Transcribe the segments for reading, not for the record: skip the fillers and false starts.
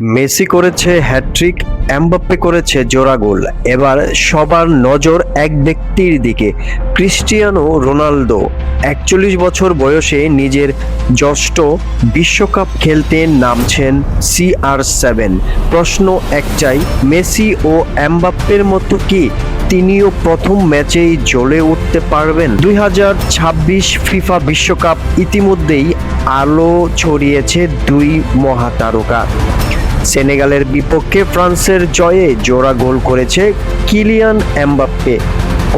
Messi করেছে hat trick, Mbappe করেছে জোড়া গোল। এবার সবার নজর এক ব্যক্তির দিকে, ক্রিস্টিয়ানো রোনালদো। 41 বছর বয়সে নিজের ষষ্ঠ বিশ্বকাপ খেলতে নামছেন CR7। প্রশ্ন একটাই, মেসি ও এমবাপ্পের মতো কি তিনিও প্রথম ম্যাচেই জ্বলে উঠতে পারবেন? 2026 ফিফা বিশ্বকাপ ইতিমধ্যেই আলো ছড়িয়েছে দুই মহাতারকা। সেনেগালের বিপক্ষে ফ্রান্সের জয়ে জোড়া গোল করেছে কিলিয়ান এমবাপ্পে।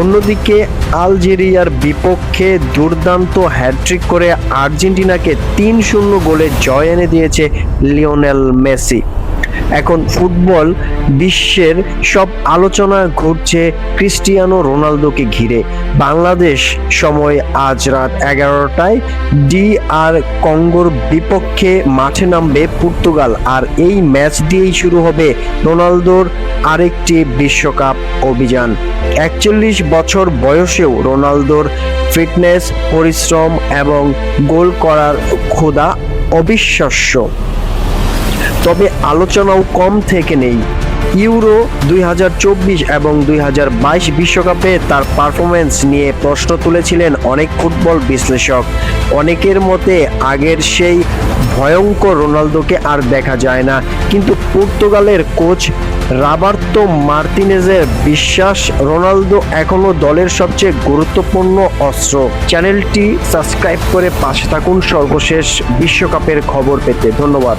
অন্যদিকে আলজেরিয়ার বিপক্ষে দুর্দান্ত হ্যাটট্রিক করে আর্জেন্টিনাকে 3-0 গোলে জয় এনে দিয়েছে লিওনেল মেসি। এখন ফুটবল বিশ্বের সব আলোচনা ঘুরছে ক্রিস্টিয়ানো রোনালদোকে ঘিরে। বাংলাদেশ সময় আজ রাত 11টায় DR কঙ্গোর বিপক্ষে মাঠে নামবে পর্তুগাল। আর এই ম্যাচ দিয়েই শুরু হবে রোনালদোর আরেকটি বিশ্বকাপ অভিযান। 41 বছর বয়সেও রোনালদোর ফিটনেস, পরিশ্রম এবং গোল করার ক্ষুধা অবিশ্বাস্য। তবে আলোচনাও কম থেকে নেই। ইউরো 2024 এবং 2022 বিশ্বকাপে তার পারফরমেন্স নিয়ে প্রশ্ন তুলেছিলেন অনেক ফুটবল বিশ্লেষক। অনেকের মতে আগের সেই ভয়ঙ্কর রোনালদোকে আর দেখা যায় না, কিন্তু পর্তুগালের কোচ রবার্তো মার্তিনেজের বিশ্বাস রোনালদো এখনো দলের সবচেয়ে গুরুত্বপূর্ণ অস্ত্র। চ্যানেলটি সাবস্ক্রাইব করে পাশে থাকুন সর্বশেষ বিশ্বকাপের খবর পেতে। ধন্যবাদ।